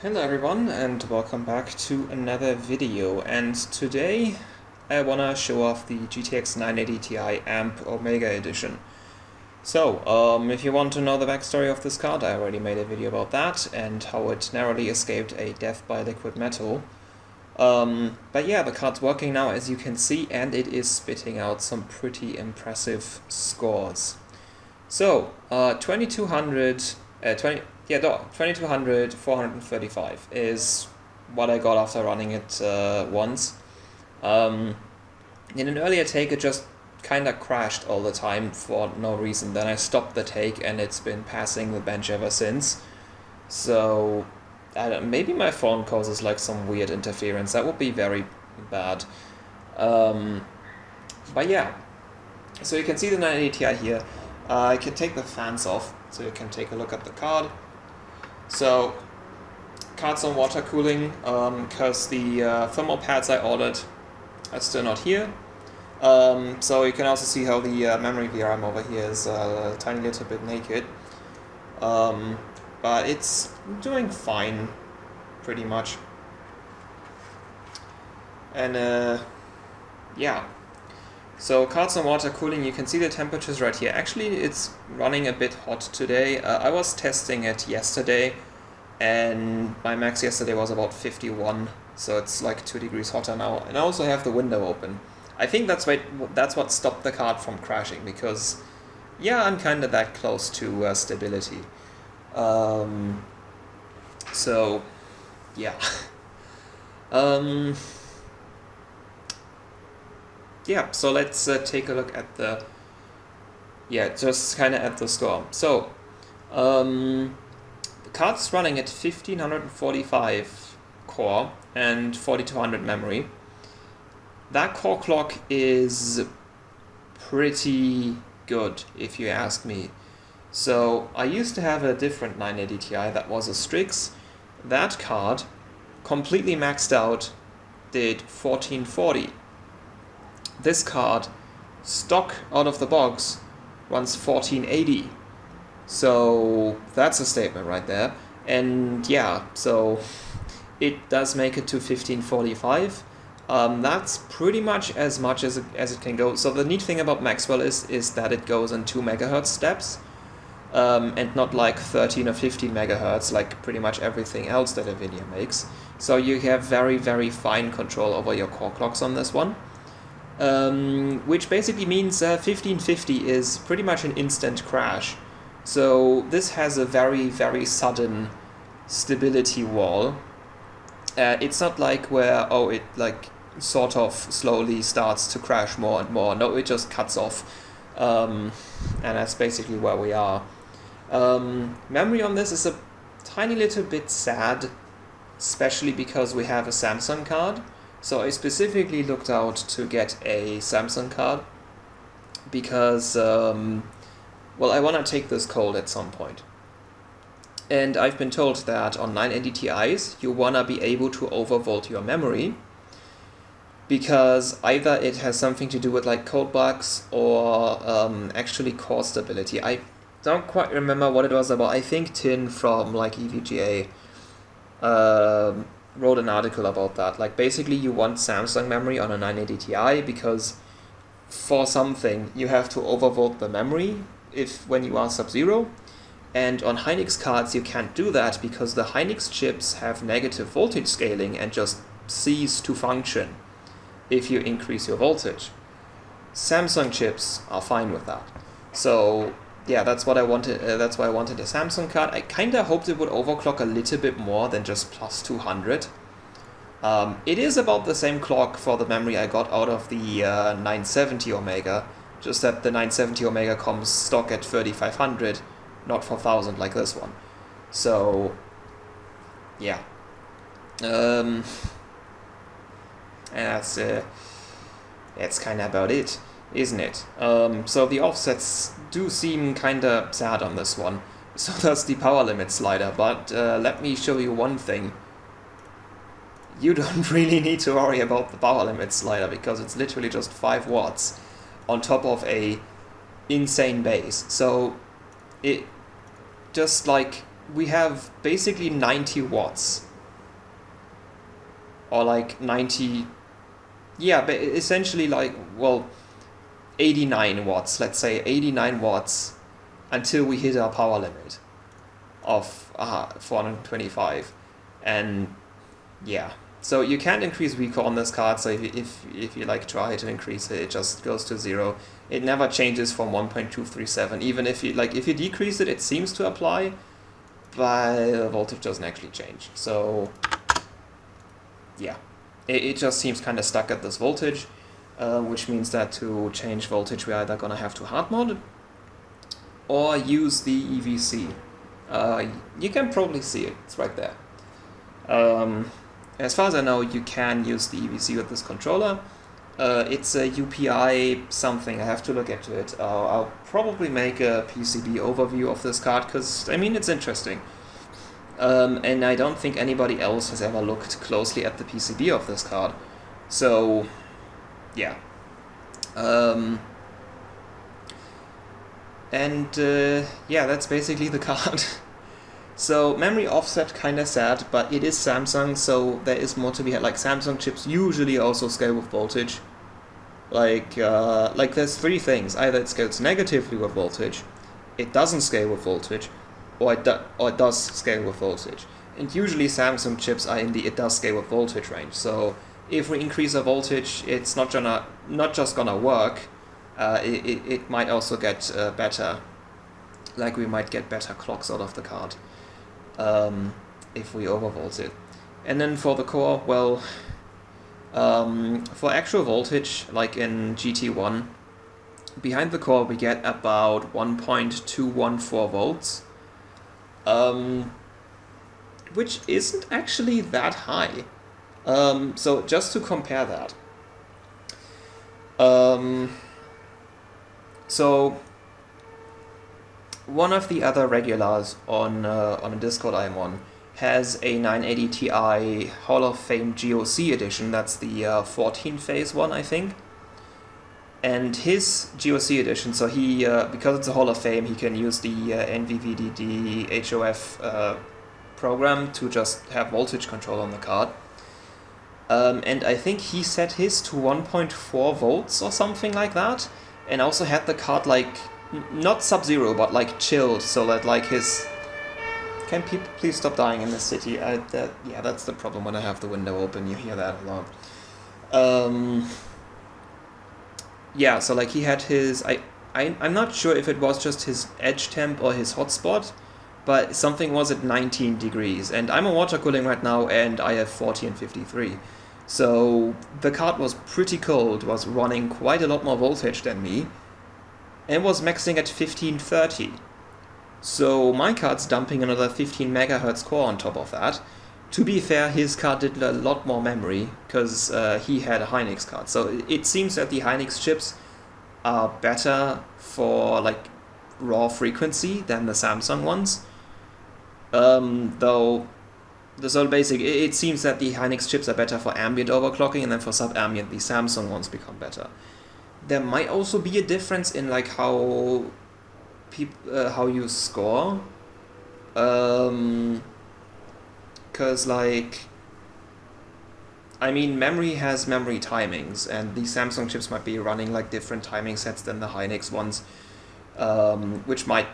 Hello everyone and welcome back to another video, and today I wanna show off the GTX 980 Ti AMP Omega Edition. So, if you want to know the backstory of this card, I already made a video about that and how it narrowly escaped a death by liquid metal. But yeah, the card's working now, as you can see, and it is spitting out some pretty impressive scores. So, 2200, 435 is what I got after running it once. In an earlier take it just kinda crashed all the time for no reason. Then I stopped the take and it's been passing the bench ever since. So, maybe my phone causes like some weird interference. That would be very bad. But yeah, so you can see the 980 Ti here. I can take the fans off so you can take a look at the card. So, card's on water cooling because the thermal pads I ordered are still not here. So you can also see how the memory VRM over here is a tiny little bit naked. But it's doing fine, pretty much. And yeah. So cards on water cooling, you can see the temperatures right here. Actually, it's running a bit hot today. I was testing it yesterday, and my max yesterday was about 51, so it's like 2 degrees hotter now. And I also have the window open. I think that's what stopped the card from crashing, because, yeah, I'm kind of that close to stability. So, yeah. Yeah, so let's take a look at the, just kind of at the score. So, the card's running at 1545 core and 4200 memory. That core clock is pretty good, if you ask me. So, I used to have a different 980 Ti that was a Strix. That card, completely maxed out, did 1440. This card, stock out of the box, runs 1480. So that's a statement right there. And yeah, so it does make it to 1545. That's pretty much as it can go. So the neat thing about Maxwell is that it goes in 2 megahertz steps, and not like 13 or 15 megahertz like pretty much everything else that NVIDIA makes. So you have very, very fine control over your core clocks on this one. Which basically means 1550 is pretty much an instant crash. So this has a very, very sudden stability wall. It's not like where, it like sort of slowly starts to crash more and more. No, it just cuts off. And that's basically where we are. Memory on this is a tiny little bit sad, especially because we have a Samsung card. So I specifically looked out to get a Samsung card because, I want to take this cold at some point. And I've been told that on 980 Ti's, you want to be able to overvolt your memory because either it has something to do with like code bugs or actually core stability. I don't quite remember what it was about. I think Tin from like EVGA wrote an article about that. Like basically you want Samsung memory on a 980 Ti because for something you have to overvolt the memory when you are sub-zero, and on Hynix cards you can't do that because the Hynix chips have negative voltage scaling and just cease to function if you increase your voltage. Samsung chips are fine with that. So yeah, that's what I wanted. That's why I wanted a Samsung card. I kinda hoped it would overclock a little bit more than just plus 200. It is about the same clock for the memory I got out of the 970 Omega, just that the 970 Omega comes stock at 3500, not 4000 like this one. So, yeah. And that's kind of about it, isn't it? So the offsets do seem kinda sad on this one. So does the power limit slider, but let me show you one thing. You don't really need to worry about the power limit slider because it's literally just 5 watts on top of a insane base. So it just like we have basically 90 watts or like 90, yeah, but essentially like, well, 89 watts, let's say 89 watts until we hit our power limit of 425. And yeah, so you can't increase recall on this card, so if you like try to increase it, it just goes to 0. It never changes from 1.237. Even if you decrease it, it seems to apply, but the voltage doesn't actually change. So yeah, it just seems kind of stuck at this voltage, which means that to change voltage, we're either gonna have to hard mod or use the EVC. You can probably see it, it's right there. As far as I know, you can use the EVC with this controller. It's a UPI something, I have to look into it. I'll probably make a PCB overview of this card, because, I mean, it's interesting. And I don't think anybody else has ever looked closely at the PCB of this card. So, yeah. Yeah, that's basically the card. So memory offset kinda sad, but it is Samsung, so there is more to be had. Like Samsung chips usually also scale with voltage. Like there's three things: either it scales negatively with voltage, it doesn't scale with voltage, or it does scale with voltage. And usually Samsung chips are in the it does scale with voltage range. So if we increase our voltage, it's not just gonna work. It might also get better. Like we might get better clocks out of the card. If we overvolt it. And then for the core, well, for actual voltage, like in GT1, behind the core we get about 1.214 volts, which isn't actually that high. So just to compare that, so one of the other regulars on a Discord I'm on has a 980 Ti Hall of Fame GOC edition. That's the 14-phase one, I think. And his GOC edition, so he because it's a Hall of Fame, he can use the NVVDD HOF program to just have voltage control on the card. And I think he set his to 1.4 volts or something like that, and also had the card like not sub-zero, but like chilled, so that like his... Can people please stop dying in this city? Yeah, that's the problem when I have the window open, you hear that a lot. Yeah, so like he had his... I'm not sure if it was just his edge temp or his hotspot, but something was at 19 degrees, and I'm on water cooling right now, and I have 40 and 53. So the card was pretty cold, was running quite a lot more voltage than me, and was maxing at 1530. So my card's dumping another 15 MHz core on top of that. To be fair, his card did a lot more memory, because he had a Hynix card. So it seems that the Hynix chips are better for like raw frequency than the Samsung ones. Though, so basic, it seems that the Hynix chips are better for ambient overclocking, and then for sub-ambient the Samsung ones become better. There might also be a difference in like how you score, because like, I mean, memory has memory timings, and the Samsung chips might be running like different timing sets than the Hynix ones, which might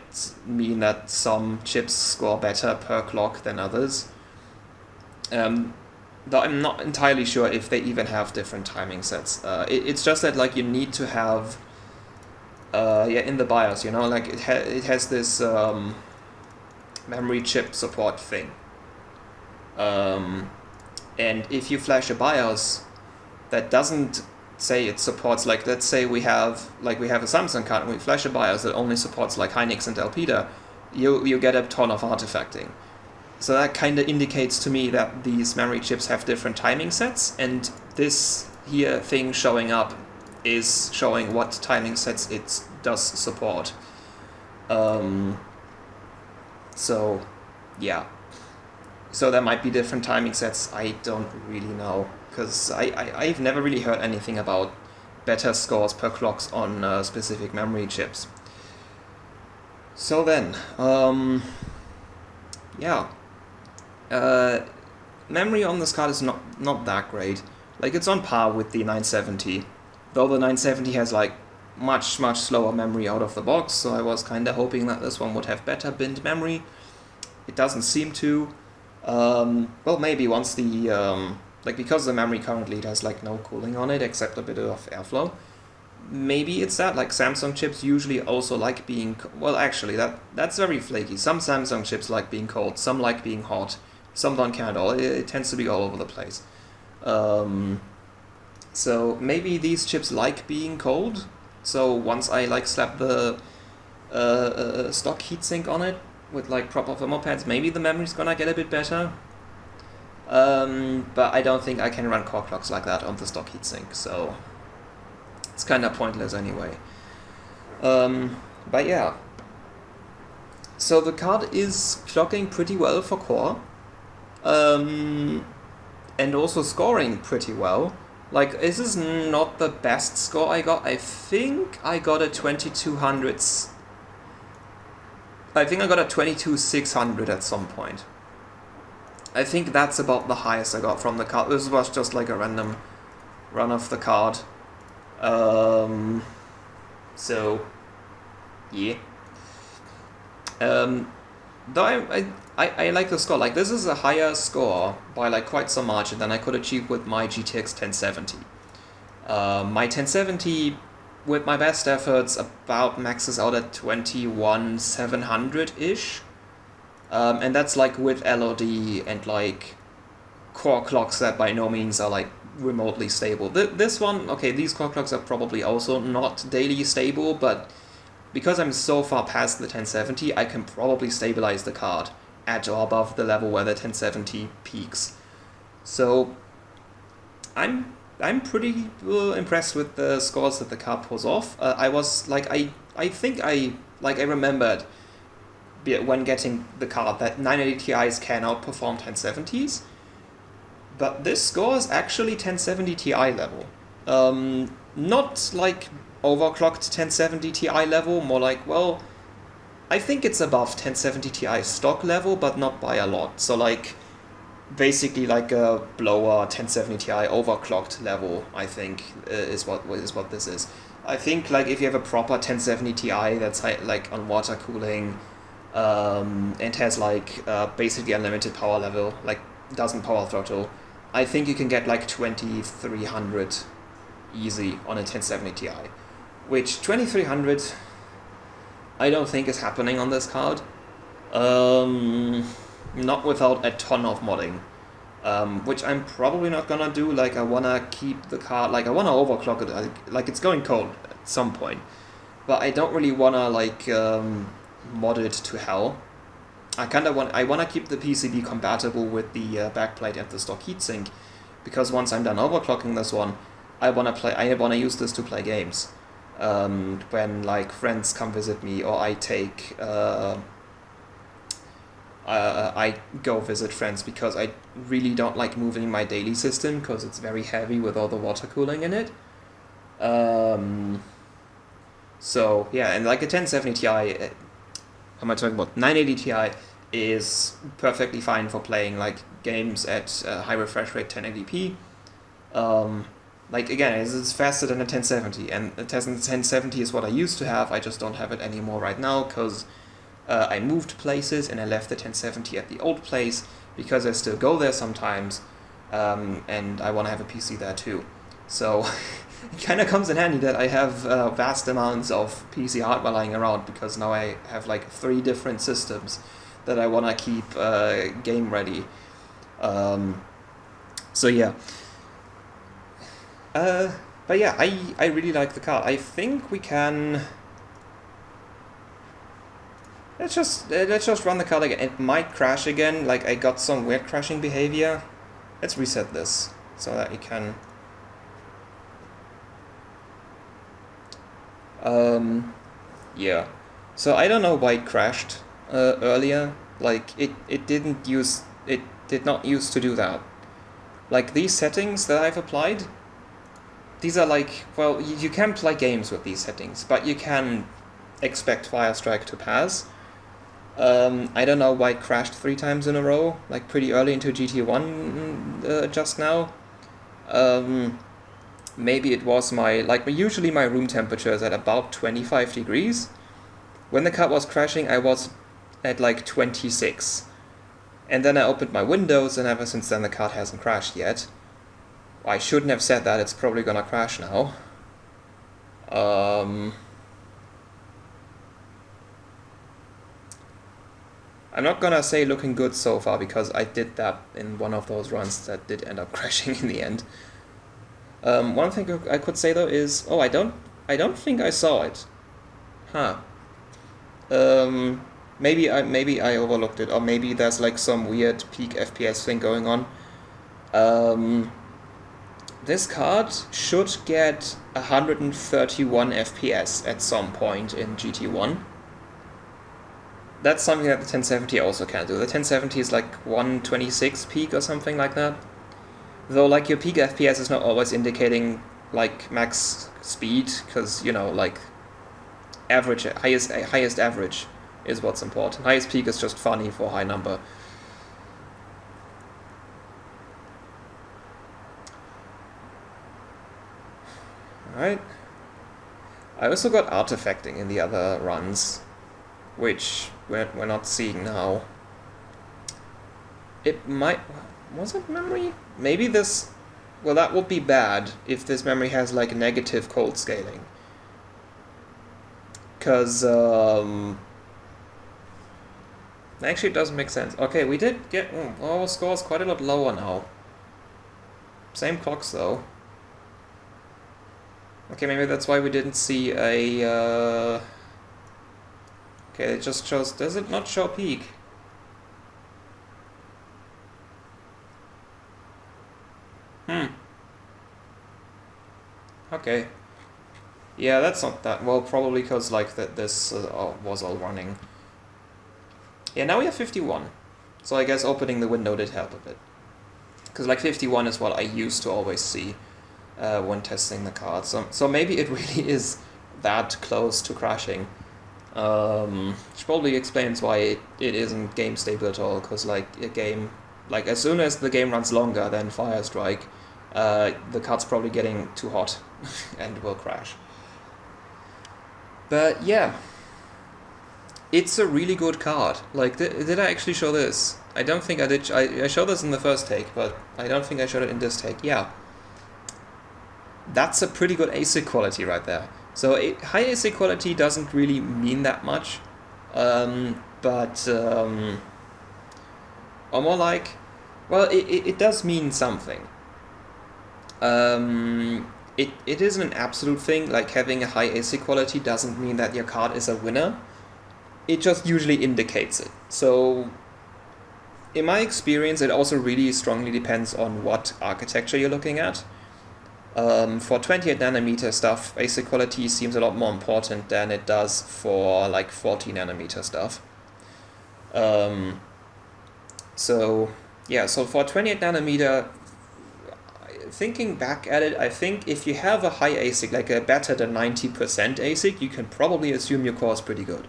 mean that some chips score better per clock than others. Though I'm not entirely sure if they even have different timing sets. It's just that like you need to have, in the BIOS, you know, like it has this memory chip support thing. And if you flash a BIOS that doesn't say it supports, like let's say we have a Samsung card and we flash a BIOS that only supports like Hynix and Elpida, you get a ton of artifacting. So that kind of indicates to me that these memory chips have different timing sets, and this here thing showing up is showing what timing sets it does support. So, yeah. So there might be different timing sets, I don't really know, because I've never really heard anything about better scores per clocks on specific memory chips. So then, yeah. memory on this card is not that great. Like, it's on par with the 970, though the 970 has like much slower memory out of the box, so I was kind of hoping that this one would have better binned memory. It doesn't seem to. Well, maybe once the like, because the memory currently has like no cooling on it except a bit of airflow. Maybe it's that, like, Samsung chips usually also like being, well, actually, that's very flaky. Some Samsung chips like being cold, some like being hot, some don't care at all. It tends to be all over the place. So maybe these chips like being cold, so once I like slap the stock heatsink on it with like proper thermal pads, maybe the memory's gonna get a bit better. But I don't think I can run core clocks like that on the stock heatsink, so it's kind of pointless anyway. But yeah. So the card is clocking pretty well for core. And also scoring pretty well. Like, this is not the best score I got. I think I got a 2200. I think I got a 22600 at some point. I think that's about the highest I got from the card. This was just like a random run of the card. So, yeah. Though I like the score. Like, this is a higher score by like quite some margin than I could achieve with my GTX 1070. My 1070, with my best efforts, about maxes out at 21700-ish. And that's like with LOD and like core clocks that by no means are like remotely stable. This one, okay, these core clocks are probably also not daily stable, but because I'm so far past the 1070, I can probably stabilize the card at or above the level where the 1070 peaks. So I'm pretty impressed with the scores that the card pulls off. I was like, I think I remembered when getting the card that 980 Ti's can outperform 1070s, but this score is actually 1070 Ti level. Not like overclocked 1070 Ti level, more like, well, I think it's above 1070 Ti stock level, but not by a lot. So like, basically like a blower 1070 Ti overclocked level, I think, is what this is. I think like if you have a proper 1070 Ti that's like on water cooling, and has like basically unlimited power level, like doesn't power throttle, I think you can get like 2300 easy on a 1070 Ti. Which 2300, I don't think is happening on this card. Not without a ton of modding. Which I'm probably not gonna do. Like, I wanna keep the card, like I wanna overclock it, like it's going cold at some point. But I don't really wanna like mod it to hell. I wanna keep the PCB compatible with the backplate and the stock heatsink, because once I'm done overclocking this one, I wanna use this to play games. When like friends come visit me, or I go visit friends, because I really don't like moving my daily system because it's very heavy with all the water cooling in it. So yeah, and like a 1070 Ti, how am I talking about? 980 Ti is perfectly fine for playing like games at high refresh rate 1080p. Like, again, it's faster than a 1070, and a 1070 is what I used to have. I just don't have it anymore right now, because I moved places and I left the 1070 at the old place, because I still go there sometimes, and I want to have a PC there too. So it kind of comes in handy that I have vast amounts of PC hardware lying around, because now I have like 3 different systems that I want to keep game ready. So yeah. But yeah, I really like the card. I think we can. Let's just run the card again. It might crash again. Like, I got some weird crashing behavior. Let's reset this so that we can. Yeah. So I don't know why it crashed earlier. Like, it did not used to do that. Like, these settings that I've applied, these are like, well, you can play games with these settings, but you can expect Firestrike to pass. I don't know why it crashed 3 times in a row, like pretty early into GT1 just now. Maybe it was usually my room temperature is at about 25 degrees. When the card was crashing, I was at like 26. And then I opened my windows, and ever since then the card hasn't crashed yet. I shouldn't have said that, it's probably gonna crash now. I'm not gonna say looking good so far, because I did that in one of those runs that did end up crashing in the end. One thing I could say though is, I don't think I saw it. Huh. Maybe I overlooked it, or maybe there's like some weird peak FPS thing going on. This card should get 131 FPS at some point in GT1. That's something that the 1070 also can do. The 1070 is like 126 peak or something like that. Though like your peak FPS is not always indicating like max speed, because like average, highest average is what's important. Highest peak is just funny for high number. Alright. I also got artifacting in the other runs, which we're not seeing now. It might... Was it memory? Maybe this... Well, that would be bad if this memory has like negative cold scaling. Because, actually it doesn't make sense. Okay, we did get... our score is quite a lot lower now. Same clocks though. Okay, maybe that's why we didn't see a... Okay, it just shows... Does it not show peak? Okay. Yeah, that's not that... Well, probably because like this was all running. Yeah, now we have 51. So I guess opening the window did help a bit. Because like 51 is what I used to always see when testing the card. So maybe it really is that close to crashing. Which probably explains why it isn't game stable at all. Because like a game... Like as soon as the game runs longer than Firestrike, the card's probably getting too hot and will crash. But yeah, it's a really good card. Like, did I actually show this? I don't think I did. I showed this in the first take, but I don't think I showed it in this take. Yeah, that's a pretty good ASIC quality right there. So high ASIC quality doesn't really mean that much, but or more like, well, it does mean something. It isn't an absolute thing, like having a high ASIC quality doesn't mean that your card is a winner. It just usually indicates it. So, in my experience, it also really strongly depends on what architecture you're looking at. For 28 nanometer stuff, ASIC quality seems a lot more important than it does for like 40 nanometer stuff. So for 28 nanometer, thinking back at it, I think if you have a high ASIC, like a better than 90% ASIC, you can probably assume your core is pretty good.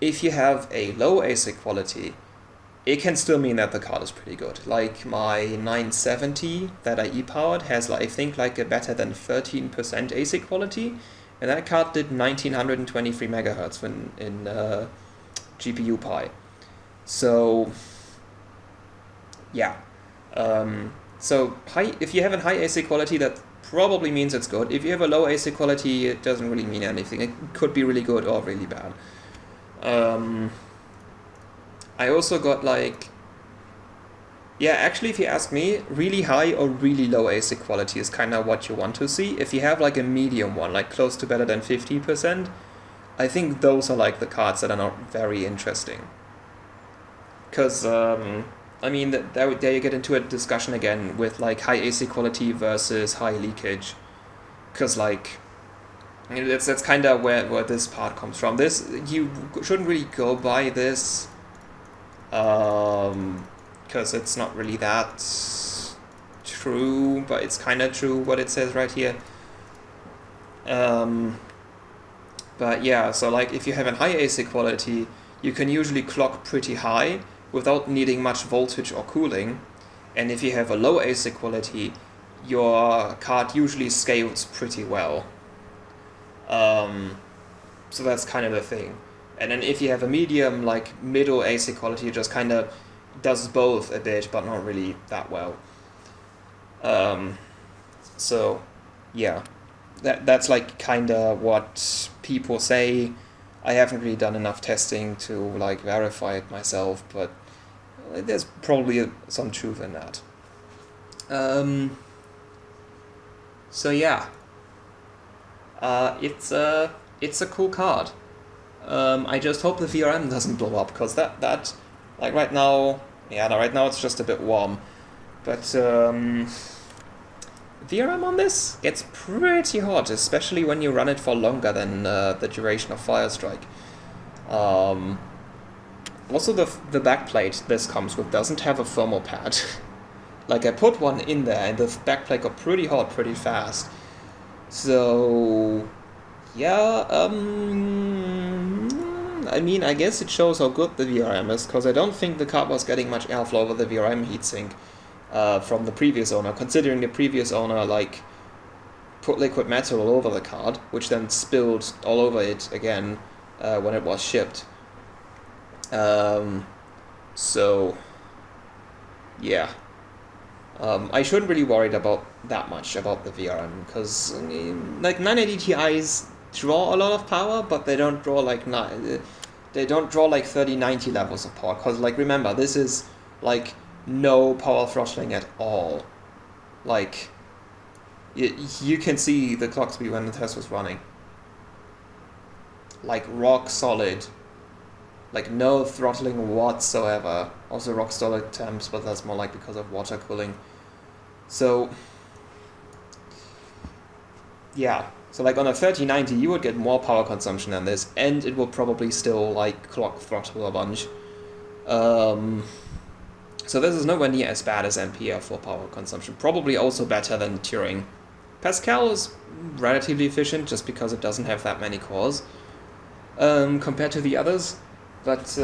If you have a low ASIC quality, it can still mean that the card is pretty good. Like my 970 that I e-powered has, I think, like a better than 13% ASIC quality, and that card did 1923 megahertz in GPU Pi. So, yeah. So if you have a high ASIC quality, that probably means it's good. If you have a low ASIC quality, it doesn't really mean anything. It could be really good or really bad. I also got actually, if you ask me, really high or really low ASIC quality is kind of what you want to see. If you have like a medium one, like close to better than 50%, I think those are like the cards that are not very interesting. Because, I mean, there you get into a discussion again with like high ASIC quality versus high leakage. Because like, that's kind of where this part comes from. This, you shouldn't really go by this, because it's not really that true, but it's kind of true what it says right here. But yeah, so like if you have a high ASIC quality, you can usually clock pretty high without needing much voltage or cooling, and if you have a low ASIC quality, your card usually scales pretty well. So that's kind of the thing. And then if you have a medium, like middle ASIC quality, it just kind of does both a bit, but not really that well. So yeah, that's like kind of what people say. I haven't really done enough testing to like verify it myself, but there's probably some truth in that. So yeah, it's a cool card. I just hope the VRM doesn't blow up, because that like right now it's just a bit warm, but VRM on this gets pretty hot, especially when you run it for longer than the duration of Firestrike. Also, the backplate this comes with doesn't have a thermal pad. Like, I put one in there, and the backplate got pretty hot pretty fast. So yeah, I mean, I guess it shows how good the VRM is, because I don't think the card was getting much airflow over the VRM heatsink from the previous owner, considering the previous owner, like, put liquid metal all over the card, which then spilled all over it again when it was shipped. So, yeah. I shouldn't really worry about that much about the VRM, because like 980 Ti's draw a lot of power, but they don't draw like 3090 levels of power, because like remember, this is like no power throttling at all. Like you can see the clock speed when the test was running, like rock solid, like no throttling whatsoever. Also rock solid temps, but that's more like because of water cooling. So yeah, so like on a 3090 you would get more power consumption than this, and it will probably still like clock throttle a bunch. So this is nowhere near as bad as Ampere for power consumption. Probably also better than Turing. Pascal is relatively efficient just because it doesn't have that many cores compared to the others. But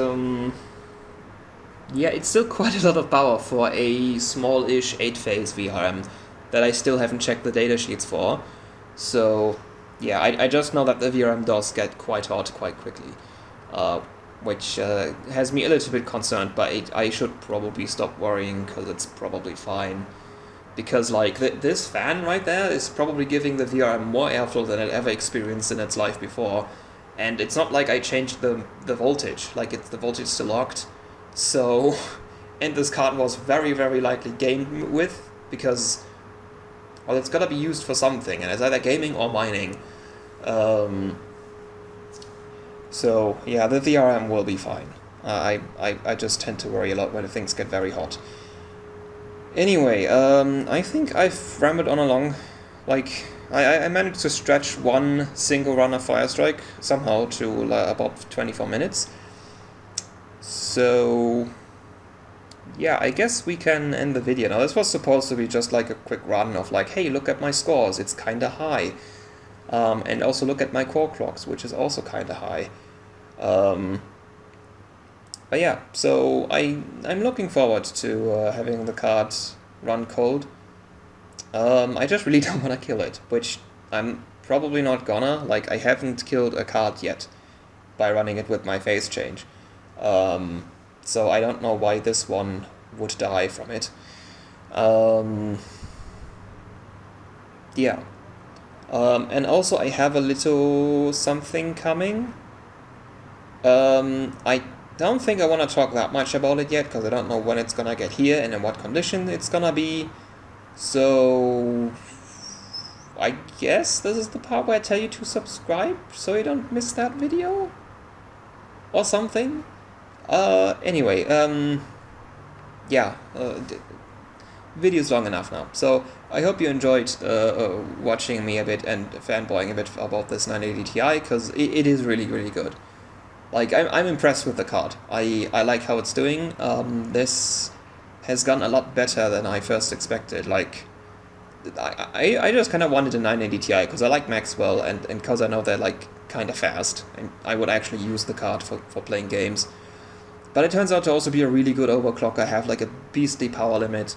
yeah, it's still quite a lot of power for a small-ish 8-phase VRM that I still haven't checked the datasheets for. So yeah, I just know that the VRM does get quite hot quite quickly, which has me a little bit concerned, but I should probably stop worrying, because it's probably fine. Because like this fan right there is probably giving the VRM more airflow than it ever experienced in its life before. And it's not like I changed the voltage, like the voltage is still locked. So, and this card was very, very likely gamed with, because, well, it's gotta be used for something, and it's either gaming or mining. So, yeah, the VRM will be fine. I just tend to worry a lot when things get very hot. Anyway, I think I've rambled on along. Like, I managed to stretch one single run of Firestrike somehow to about 24 minutes. So yeah, I guess we can end the video now. This was supposed to be just like a quick run of like, hey, look at my scores, it's kinda high. And also look at my core clocks, which is also kinda high. But yeah, so I'm looking forward to having the card run cold. I just really don't want to kill it, which I'm probably not gonna. Like, I haven't killed a card yet by running it with my phase change. So I don't know why this one would die from it. Yeah. And also I have a little something coming. I don't think I want to talk that much about it yet, because I don't know when it's gonna get here and in what condition it's gonna be. So I guess this is the part where I tell you to subscribe so you don't miss that video or something. Anyway, yeah, video's long enough now. So I hope you enjoyed watching me a bit and fanboying a bit about this 980 Ti, because it is really, really good. Like, I'm impressed with the card. I like how it's doing. This has gone a lot better than I first expected. Like, I just kind of wanted a 980 Ti because I like Maxwell, and because I know they're like kind of fast, and I would actually use the card for playing games. But it turns out to also be a really good overclocker, have like a beastly power limit.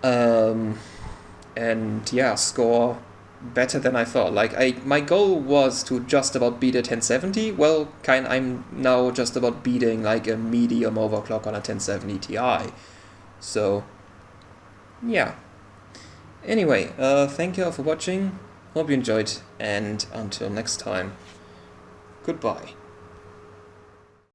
And yeah, score better than I thought. Like my goal was to just about beat a 1070. Well, I'm now just about beating like a medium overclock on a 1070 Ti. So yeah. Anyway, thank you all for watching. Hope you enjoyed, and until next time, goodbye.